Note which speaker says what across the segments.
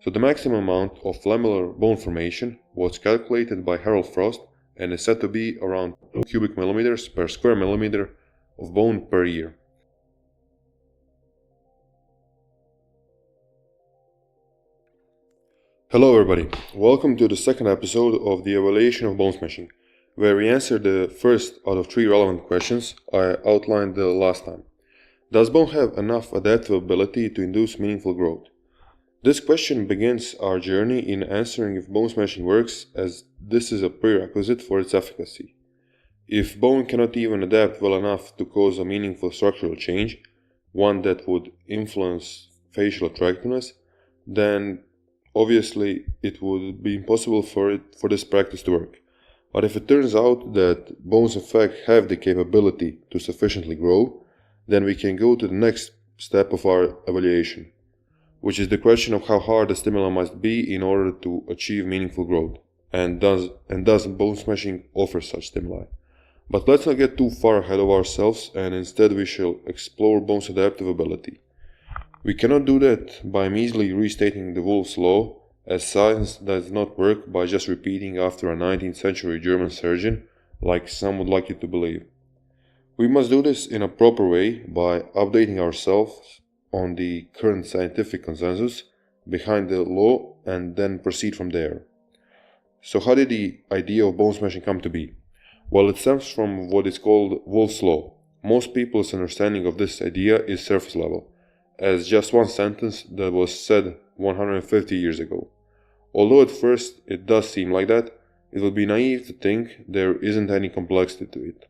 Speaker 1: So the maximum amount of lamellar bone formation was calculated by Harold Frost and is said to be around 2 cubic millimeters per square millimeter of bone per year. Hello everybody, welcome to the second episode of the evaluation of bone smashing, where we answer the first out of 3 relevant questions I outlined the last time. Does bone have enough adaptive ability to induce meaningful growth? This question begins our journey in answering if bone smashing works, as this is a prerequisite for its efficacy. If bone cannot even adapt well enough to cause a meaningful structural change, one that would influence facial attractiveness, then obviously it would be impossible for this practice to work. But if it turns out that bones in fact have the capability to sufficiently grow, then we can go to the next step of our evaluation, which is the question of how hard the stimuli must be in order to achieve meaningful growth, and does bone smashing offer such stimuli. But let's not get too far ahead of ourselves, and instead we shall explore bone's adaptive ability. We cannot do that by measly restating the Wolff's law, as science does not work by just repeating after a 19th century German surgeon, like some would like you to believe. We must do this in a proper way by updating ourselves on the current scientific consensus behind the law and then proceed from there. So how did the idea of bone smashing come to be? Well, it stems from what is called Wolff's law. Most people's understanding of this idea is surface level, as just one sentence that was said 150 years ago. Although at first it does seem like that, it would be naive to think there isn't any complexity to it.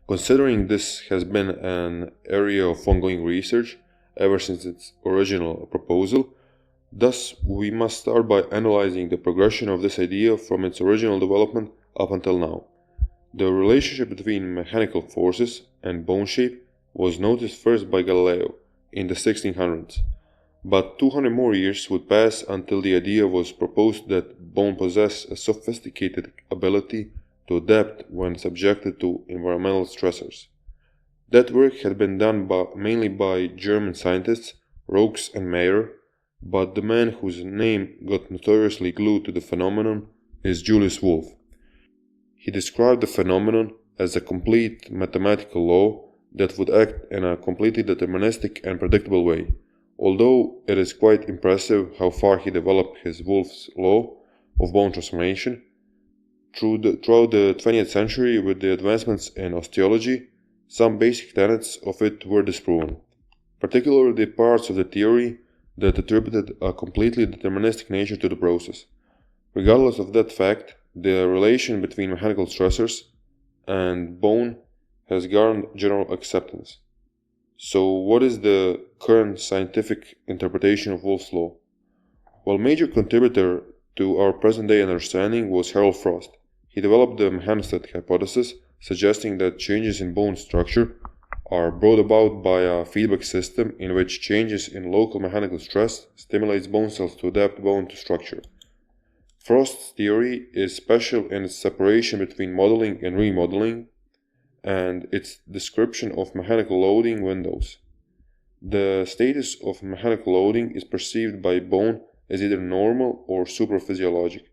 Speaker 1: Considering this has been an area of ongoing research ever since its original proposal, thus we must start by analyzing the progression of this idea from its original development up until now. The relationship between mechanical forces and bone shape was noticed first by Galileo in the 1600s, but 200 more years would pass until the idea was proposed that bone possessed a sophisticated ability to adapt when subjected to environmental stressors. That work had been done mainly by German scientists Roux and Mayer, but the man whose name got notoriously glued to the phenomenon is Julius Wolff. He described the phenomenon as a complete mathematical law that would act in a completely deterministic and predictable way, although it is quite impressive how far he developed his Wolff's law of bone transformation. Throughout the 20th century, with the advancements in osteology, some basic tenets of it were disproven, particularly the parts of the theory that attributed a completely deterministic nature to the process. Regardless of that fact, the relation between mechanical stressors and bone has garnered general acceptance. So what is the current scientific interpretation of Wolff's law? Well, major contributor to our present-day understanding was Harold Frost. He developed the mechanostat hypothesis, suggesting that changes in bone structure are brought about by a feedback system in which changes in local mechanical stress stimulates bone cells to adapt bone to structure. Frost's theory is special in its separation between modeling and remodeling, and its description of mechanical loading windows. The status of mechanical loading is perceived by bone as either normal or supraphysiologic,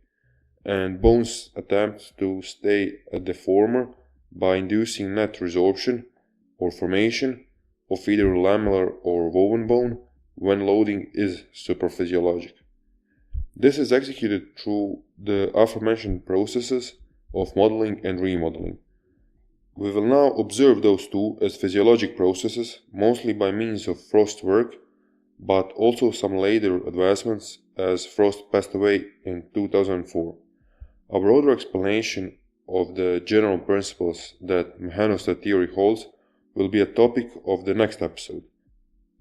Speaker 1: and bones attempt to stay at the former by inducing net resorption or formation of either lamellar or woven bone when loading is supraphysiologic. This is executed through the aforementioned processes of modeling and remodeling. We will now observe those two as physiologic processes, mostly by means of Frost's work, but also some later advancements as Frost passed away in 2004. A broader explanation of the general principles that mechanostat theory holds will be a topic of the next episode.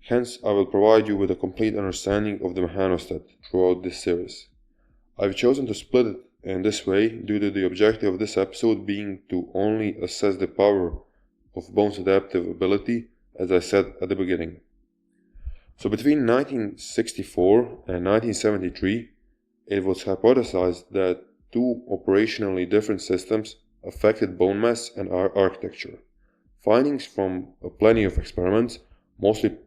Speaker 1: Hence, I will provide you with a complete understanding of the mechanostat throughout this series. I've chosen to split it in this way due to the objective of this episode being to only assess the power of bone's adaptive ability, as I said at the beginning. So between 1964 and 1973, it was hypothesized that two operationally different systems affected bone mass and architecture. Findings from plenty of experiments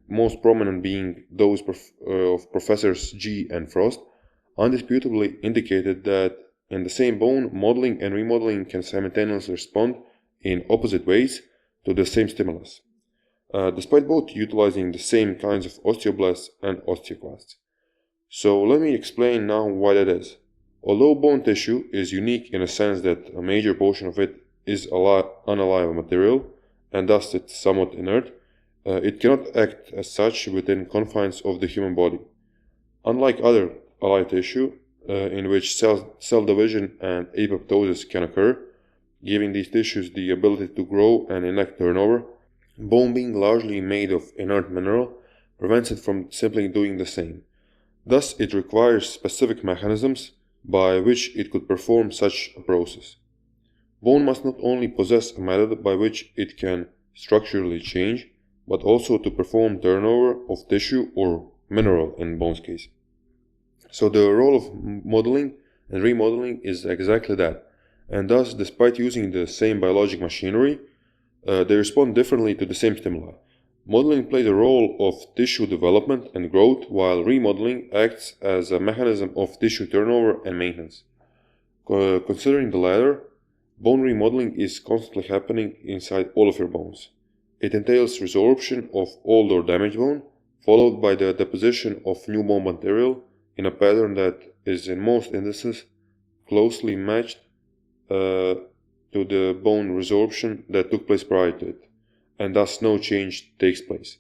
Speaker 1: most prominent being those of Professors G and Frost, undisputably indicated that in the same bone, modeling and remodeling can simultaneously respond in opposite ways to the same stimulus, despite both utilizing the same kinds of osteoblasts and osteoclasts. So let me explain now why that is. Although bone tissue is unique in a sense that a major portion of it is unalive material, and thus it's somewhat inert, it cannot act as such within confines of the human body. Unlike other alive tissue, in which cell division and apoptosis can occur, giving these tissues the ability to grow and enact turnover, bone being largely made of inert mineral prevents it from simply doing the same. Thus, it requires specific mechanisms by which it could perform such a process. Bone must not only possess a method by which it can structurally change, but also to perform turnover of tissue or mineral in bone's case. So the role of modeling and remodeling is exactly that, and thus, despite using the same biologic machinery, they respond differently to the same stimuli. Modeling plays a role of tissue development and growth, while remodeling acts as a mechanism of tissue turnover and maintenance. Considering the latter, bone remodeling is constantly happening inside all of your bones. It entails resorption of old or damaged bone, followed by the deposition of new bone material in a pattern that is in most instances closely matched to the bone resorption that took place prior to it, and thus no change takes place.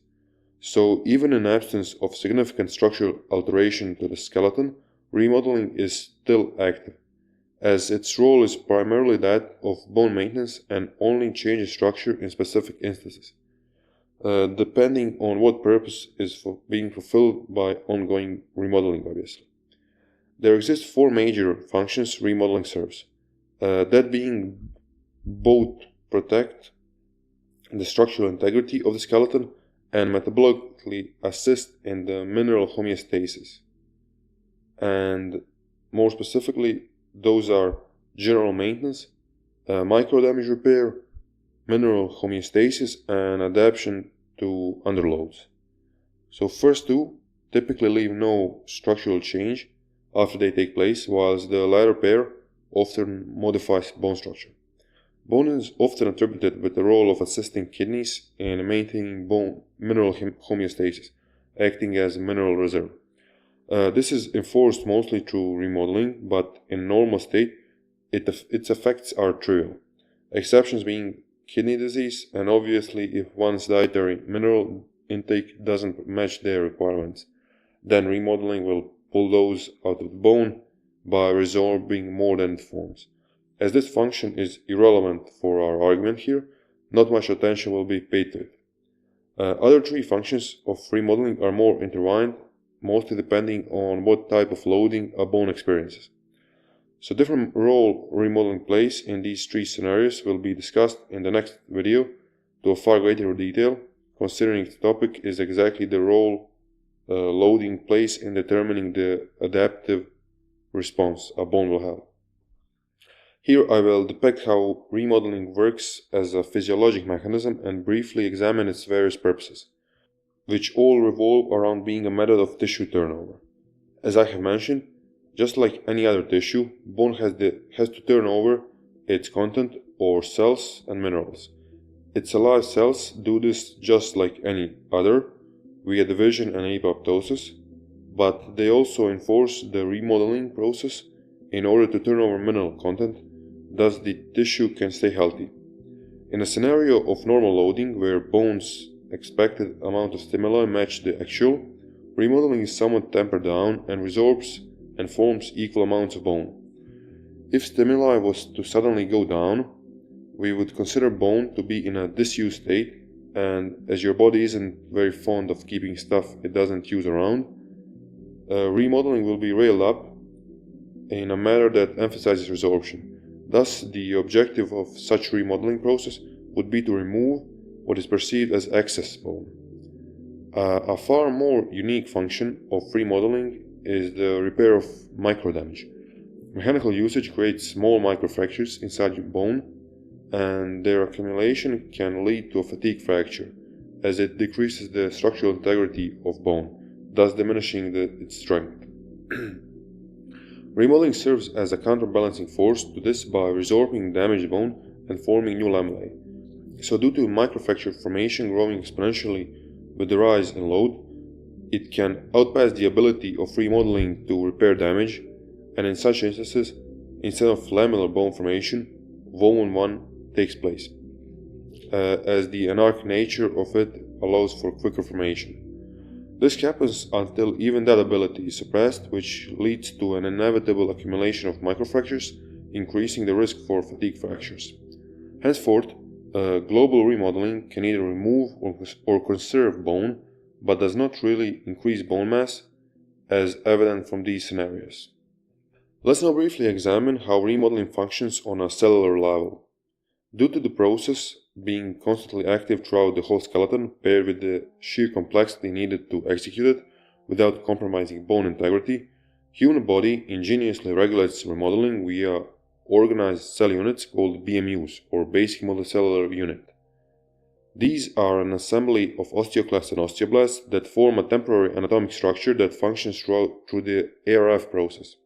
Speaker 1: So even in absence of significant structural alteration to the skeleton, remodeling is still active, as its role is primarily that of bone maintenance and only changes structure in specific instances, depending on what purpose is being fulfilled by ongoing remodeling, obviously. There exist four major functions remodeling serves, that being both protect the structural integrity of the skeleton and metabolically assist in the mineral homeostasis. And more specifically, those are general maintenance, microdamage repair, mineral homeostasis, and adaptation to underloads. So first two typically leave no structural change after they take place, whilst the latter pair often modifies bone structure. Bone is often attributed with the role of assisting kidneys in maintaining bone mineral homeostasis, acting as a mineral reserve. This is enforced mostly through remodeling, but in normal state, its effects are trivial, exceptions being kidney disease, and obviously if one's dietary mineral intake doesn't match their requirements, then remodeling will pull those out of the bone by resorbing more than it forms. As this function is irrelevant for our argument here, not much attention will be paid to it. Other three functions of remodeling are more intertwined, mostly depending on what type of loading a bone experiences. So different role remodeling plays in these three scenarios will be discussed in the next video to a far greater detail, considering the topic is exactly the role loading plays in determining the adaptive response a bone will have. Here I will depict how remodeling works as a physiologic mechanism and briefly examine its various purposes, which all revolve around being a method of tissue turnover. As I have mentioned, just like any other tissue, bone has to turn over its content or cells and minerals. Its alive cells do this just like any other, via division and apoptosis, but they also enforce the remodeling process in order to turn over mineral content, thus the tissue can stay healthy. In a scenario of normal loading where bone's expected amount of stimuli match the actual, remodeling is somewhat tempered down and resorbs and forms equal amounts of bone. If stimuli was to suddenly go down, we would consider bone to be in a disused state, and as your body isn't very fond of keeping stuff it doesn't use around, remodeling will be railed up in a manner that emphasizes resorption. Thus, the objective of such remodeling process would be to remove what is perceived as excess bone. A far more unique function of remodeling is the repair of microdamage. Mechanical usage creates small microfractures inside your bone, and their accumulation can lead to a fatigue fracture, as it decreases the structural integrity of bone, thus diminishing its strength. Remodeling serves as a counterbalancing force to this by resorbing damaged bone and forming new lamellae. So due to microfracture formation growing exponentially with the rise in load, it can outpace the ability of remodeling to repair damage, and in such instances, instead of lamellar bone formation, woven one takes place, as the anarchic nature of it allows for quicker formation. This happens until even that ability is suppressed, which leads to an inevitable accumulation of microfractures, increasing the risk for fatigue fractures. Henceforth, global remodeling can either remove or conserve bone, but does not really increase bone mass, as evident from these scenarios. Let's now briefly examine how remodeling functions on a cellular level. Due to the process being constantly active throughout the whole skeleton, paired with the sheer complexity needed to execute it without compromising bone integrity, human body ingeniously regulates remodeling via organized cell units called BMUs, or basic multicellular unit. These are an assembly of osteoclasts and osteoblasts that form a temporary anatomic structure that functions through the ARF process.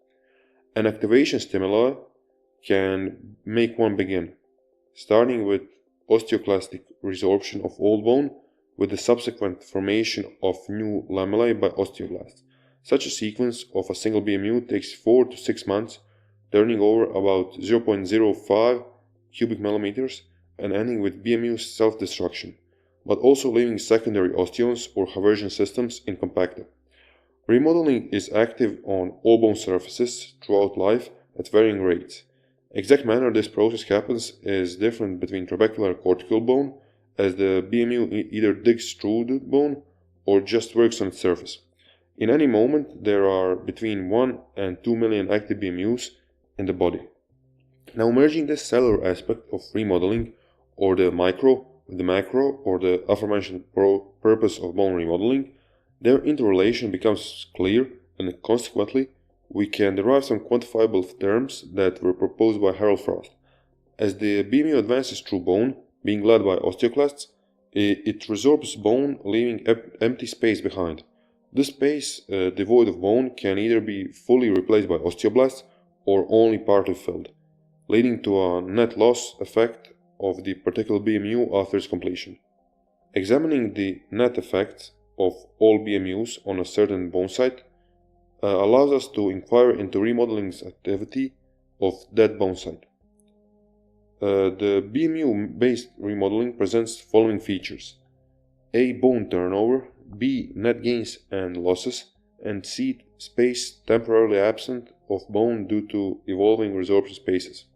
Speaker 1: An activation stimuli can make one begin, starting with osteoclastic resorption of old bone with the subsequent formation of new lamellae by osteoblasts. Such a sequence of a single BMU takes 4 to 6 months, turning over about 0.05 cubic millimeters and ending with BMU self-destruction, but also leaving secondary osteons or haversion systems incompacted. Remodeling is active on all bone surfaces throughout life at varying rates. Exact manner this process happens is different between trabecular cortical bone, as the BMU either digs through the bone or just works on its surface. In any moment, there are between 1 and 2 million active BMUs in the body. Now, merging this cellular aspect of remodeling, or the micro with the macro, or the aforementioned purpose of bone remodeling, their interrelation becomes clear, and consequently, we can derive some quantifiable terms that were proposed by Harold Frost. As the BMU advances through bone, being led by osteoclasts, it resorbs bone, leaving empty space behind. This space, devoid of bone, can either be fully replaced by osteoblasts or only partly filled, leading to a net loss effect of the particular BMU after its completion. Examining the net effects of all BMUs on a certain bone site allows us to inquire into remodeling's activity of that bone site. The BMU-based remodeling presents the following features: A. Bone turnover, B. Net gains and losses, and C. Space temporarily absent of bone due to evolving resorption spaces.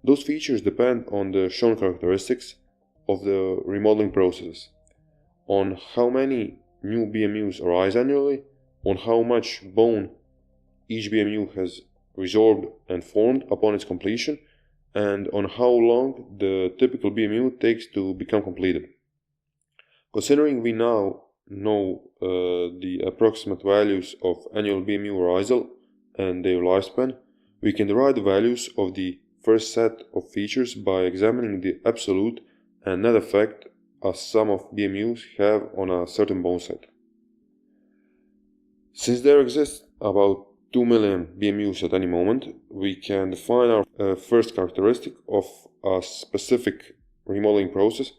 Speaker 1: Those features depend on the shown characteristics of the remodeling processes, on how many new BMUs arise annually, on how much bone each BMU has resorbed and formed upon its completion, and on how long the typical BMU takes to become completed. Considering we now know the approximate values of annual BMU arisal and their lifespan, we can derive the values of the first set of features by examining the absolute and net effect a sum of BMUs have on a certain bone site. Since there exists about 2 million BMUs at any moment, we can define our first characteristic of a specific remodeling process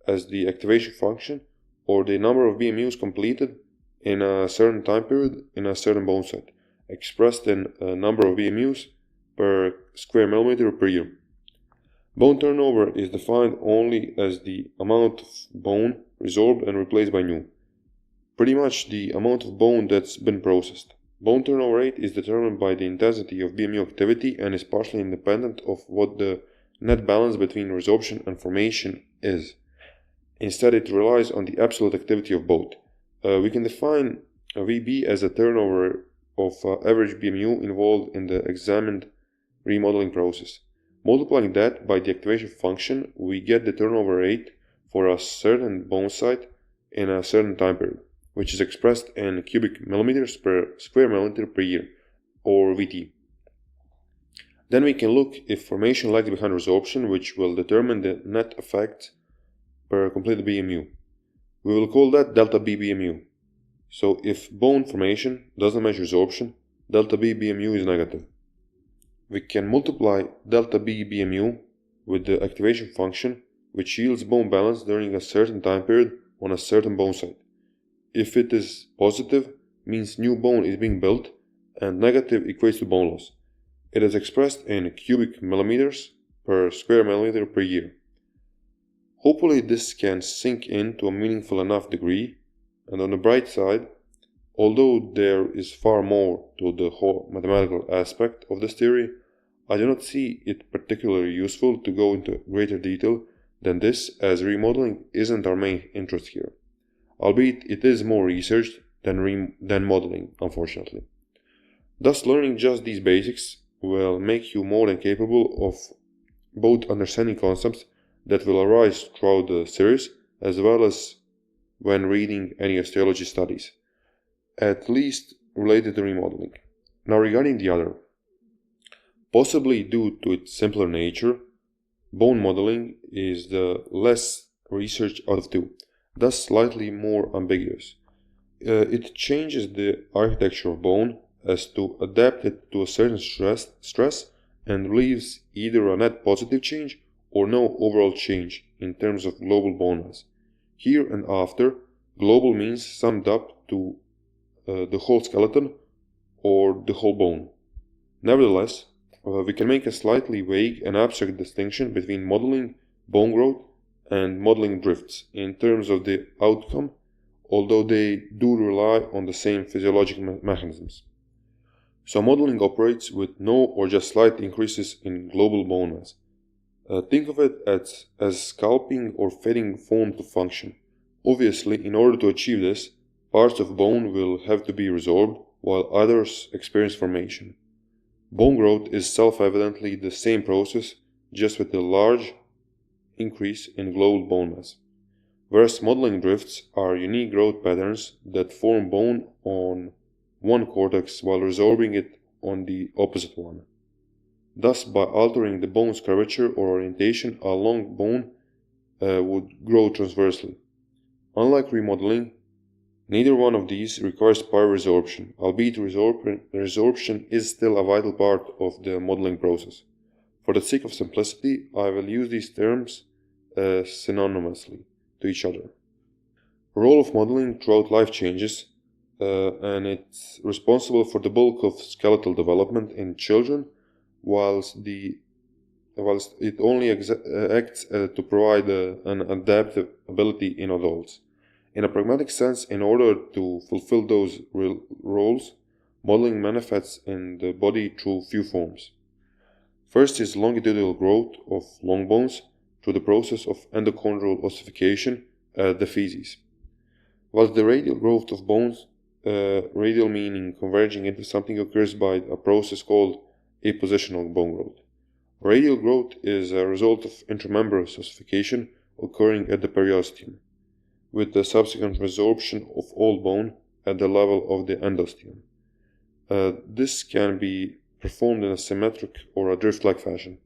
Speaker 1: as the activation function, or the number of BMUs completed in a certain time period in a certain bone site, expressed in a number of BMUs per square millimeter per year. Bone turnover is defined only as the amount of bone resorbed and replaced by new, pretty much the amount of bone that's been processed. Bone turnover rate is determined by the intensity of BMU activity and is partially independent of what the net balance between resorption and formation is. Instead, it relies on the absolute activity of both. We can define VB as a turnover of average BMU involved in the examined remodeling process. Multiplying that by the activation function, we get the turnover rate for a certain bone site in a certain time period, which is expressed in cubic millimeters per square millimeter per year, or VT. Then we can look if formation lags behind resorption, which will determine the net effect per completed BMU. We will call that delta B BMU. So if bone formation doesn't match resorption, delta B BMU is negative. We can multiply delta B BMU with the activation function, which yields bone balance during a certain time period on a certain bone site. If it is positive, means new bone is being built, and negative equates to bone loss. It is expressed in cubic millimeters per square millimeter per year. Hopefully this can sink in to a meaningful enough degree, and on the bright side, although there is far more to the whole mathematical aspect of this theory, I do not see it particularly useful to go into greater detail than this, as remodeling isn't our main interest here, albeit it is more researched than modeling, unfortunately. Thus, learning just these basics will make you more than capable of both understanding concepts that will arise throughout the series, as well as when reading any osteology studies, at least related to remodeling. Now, regarding the other, possibly due to its simpler nature, bone modeling is the less researched out of two, thus slightly more ambiguous. It changes the architecture of bone as to adapt it to a certain stress and leaves either a net positive change or no overall change in terms of global bone mass. Here and after, global means summed up to the whole skeleton or the whole bone. Nevertheless, we can make a slightly vague and abstract distinction between modeling bone growth and modeling drifts in terms of the outcome, although they do rely on the same physiological mechanisms. So modeling operates with no or just slight increases in global bone mass. Think of it as sculpting or fitting form to function. Obviously, in order to achieve this, parts of bone will have to be resorbed, while others experience formation. Bone growth is self-evidently the same process, just with a large increase in global bone mass, whereas modeling drifts are unique growth patterns that form bone on one cortex while resorbing it on the opposite one. Thus, by altering the bone's curvature or orientation, a long bone would grow transversely. Unlike remodeling, neither one of these requires prior resorption, albeit resorption is still a vital part of the modeling process. For the sake of simplicity, I will use these terms synonymously to each other. The role of modeling throughout life changes, and it's responsible for the bulk of skeletal development in children, whilst it only acts to provide an adaptive ability in adults. In a pragmatic sense, in order to fulfill those roles, modeling manifests in the body through few forms. First is longitudinal growth of long bones through the process of endochondral ossification at the feces, whilst the radial growth of bones, radial meaning converging into something, occurs by a process called appositional bone growth. Radial growth is a result of intramembranous ossification occurring at the periosteum, with the subsequent resorption of all bone at the level of the endosteum. This can be performed in a symmetric or a drift-like fashion.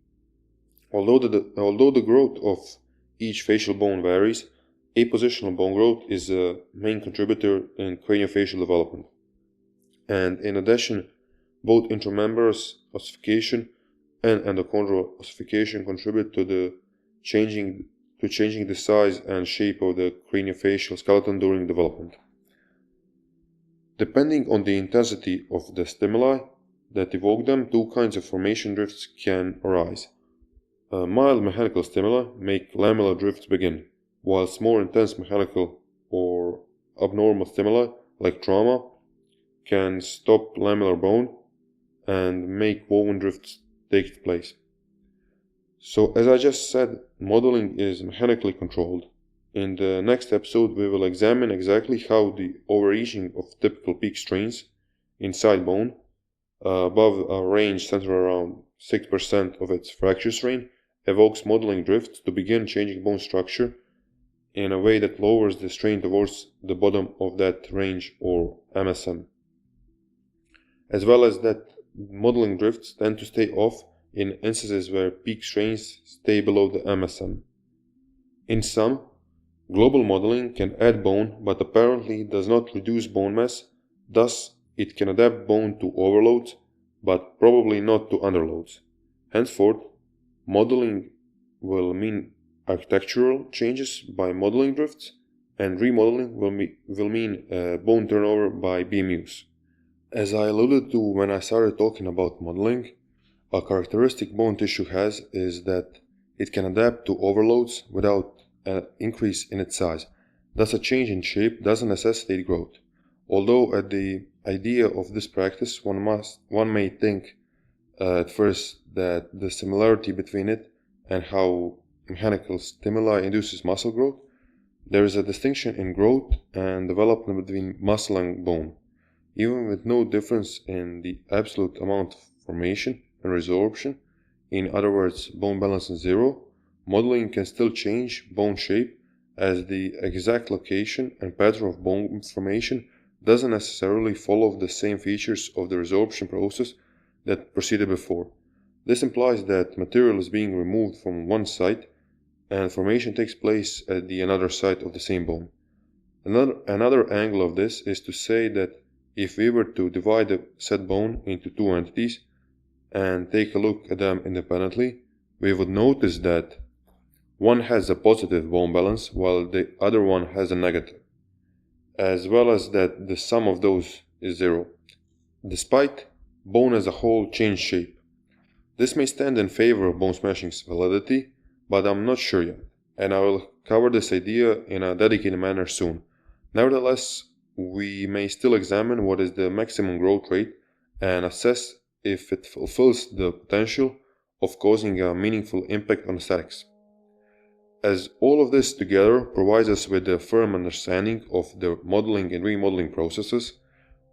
Speaker 1: Although the growth of each facial bone varies, appositional bone growth is a main contributor in craniofacial development. And in addition, both intramembranous ossification and endochondral ossification contribute to changing the size and shape of the craniofacial skeleton during development. Depending on the intensity of the stimuli that evoke them, two kinds of formation drifts can arise. Mild mechanical stimuli make lamellar drifts begin, whilst more intense mechanical or abnormal stimuli, like trauma, can stop lamellar bone and make woven drifts take place. So, as I just said, modeling is mechanically controlled. In the next episode, we will examine exactly how the overreaching of typical peak strains inside bone, above a range centered around 6% of its fracture strain, evokes modeling drift to begin changing bone structure in a way that lowers the strain towards the bottom of that range, or MSM. As well as that modeling drifts tend to stay off in instances where peak strains stay below the MSM. In sum, Global modeling can add bone but apparently does not reduce bone mass, thus it can adapt bone to overloads but probably not to underloads. Henceforth, modeling will mean architectural changes by modeling drifts, and remodeling will mean bone turnover by BMUs. As I alluded to when I started talking about modeling, a characteristic bone tissue has is that it can adapt to overloads without an increase in its size. Thus, a change in shape doesn't necessitate growth. Although at the idea of this practice, one may think at first that the similarity between it and how mechanical stimuli induces muscle growth, there is a distinction in growth and development between muscle and bone. Even with no difference in the absolute amount of formation and resorption, in other words, bone balance is zero, modeling can still change bone shape as the exact location and pattern of bone formation doesn't necessarily follow the same features of the resorption process that proceeded before. This implies that material is being removed from one site and formation takes place at the another site of the same bone. Another angle of this is to say that if we were to divide the said bone into two entities and take a look at them independently, we would notice that one has a positive bone balance while the other one has a negative, as well as that the sum of those is zero, despite bone as a whole changed shape. This may stand in favor of bone smashing's validity, but I'm not sure yet, and I will cover this idea in a dedicated manner soon. Nevertheless, we may still examine what is the maximum growth rate and assess if it fulfills the potential of causing a meaningful impact on aesthetics. As all of this together provides us with a firm understanding of the modeling and remodeling processes,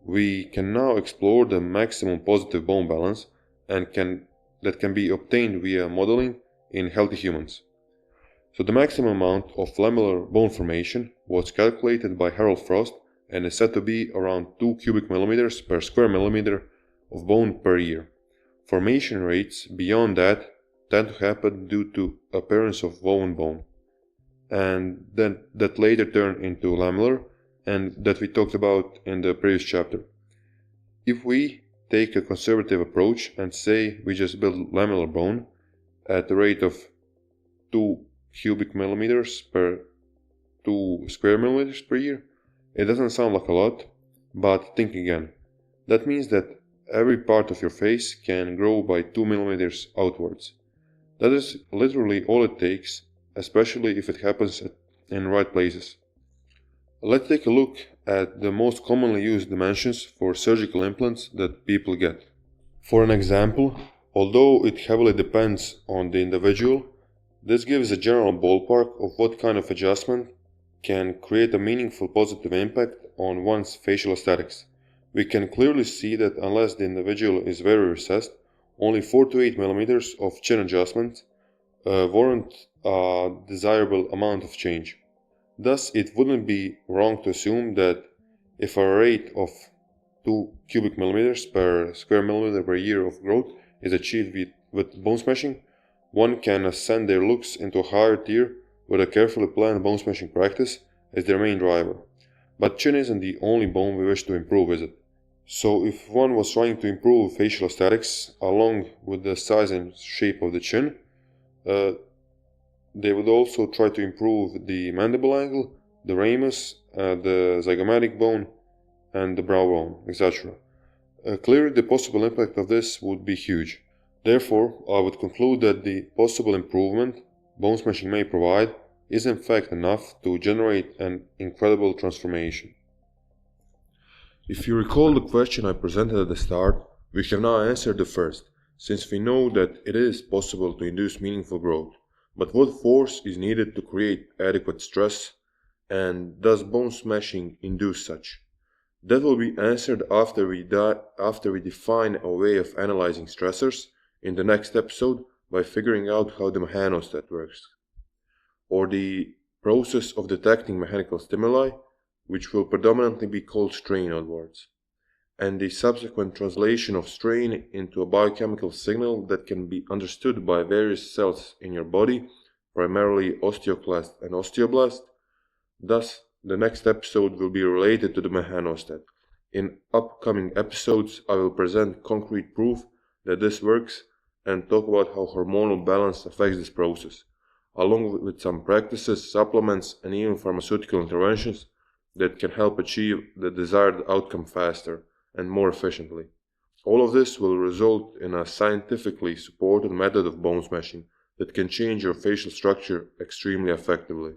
Speaker 1: we can now explore the maximum positive bone balance that can be obtained via modeling in healthy humans. So the maximum amount of lamellar bone formation was calculated by Harold Frost and is said to be around 2 cubic millimeters per square millimeter of bone per year. Formation rates beyond that tend to happen due to appearance of woven bone, and then that later turn into lamellar, and that we talked about in the previous chapter. If we take a conservative approach and say we just build lamellar bone at the rate of 2 cubic millimeters per 2 square millimeters per year, it doesn't sound like a lot, but think again. That means that every part of your face can grow by 2 millimeters outwards. That is literally all it takes, especially if it happens in right places. Let's take a look at the most commonly used dimensions for surgical implants that people get. For an example, although it heavily depends on the individual, this gives a general ballpark of what kind of adjustment can create a meaningful positive impact on one's facial aesthetics. We can clearly see that unless the individual is very recessed, only 4 to 8 millimeters of chin adjustment warrant a desirable amount of change. Thus, it wouldn't be wrong to assume that if a rate of 2 cubic millimeters per square millimeter per year of growth is achieved with bone smashing, one can ascend their looks into a higher tier with a carefully planned bone smashing practice as their main driver. But chin isn't the only bone we wish to improve, is it? So if one was trying to improve facial aesthetics along with the size and shape of the chin, they would also try to improve the mandible angle, the ramus, the zygomatic bone, and the brow bone, etc. Clearly the possible impact of this would be huge. Therefore, I would conclude that the possible improvement bone smashing may provide is in fact enough to generate an incredible transformation. If you recall the question I presented at the start, we have now answered the first, since we know that it is possible to induce meaningful growth. But what force is needed to create adequate stress, and does bone smashing induce such? That will be answered after we define a way of analyzing stressors in the next episode by figuring out how the mechanostat works, or the process of detecting mechanical stimuli, which will predominantly be called strain onwards, and the subsequent translation of strain into a biochemical signal that can be understood by various cells in your body, primarily osteoclast and osteoblast, Thus, the next episode will be related to the mechanostat. In upcoming episodes, I will present concrete proof that this works and talk about how hormonal balance affects this process, along with some practices, supplements, and even pharmaceutical interventions that can help achieve the desired outcome faster and more efficiently. All of this will result in a scientifically supported method of bone smashing that can change your facial structure extremely effectively.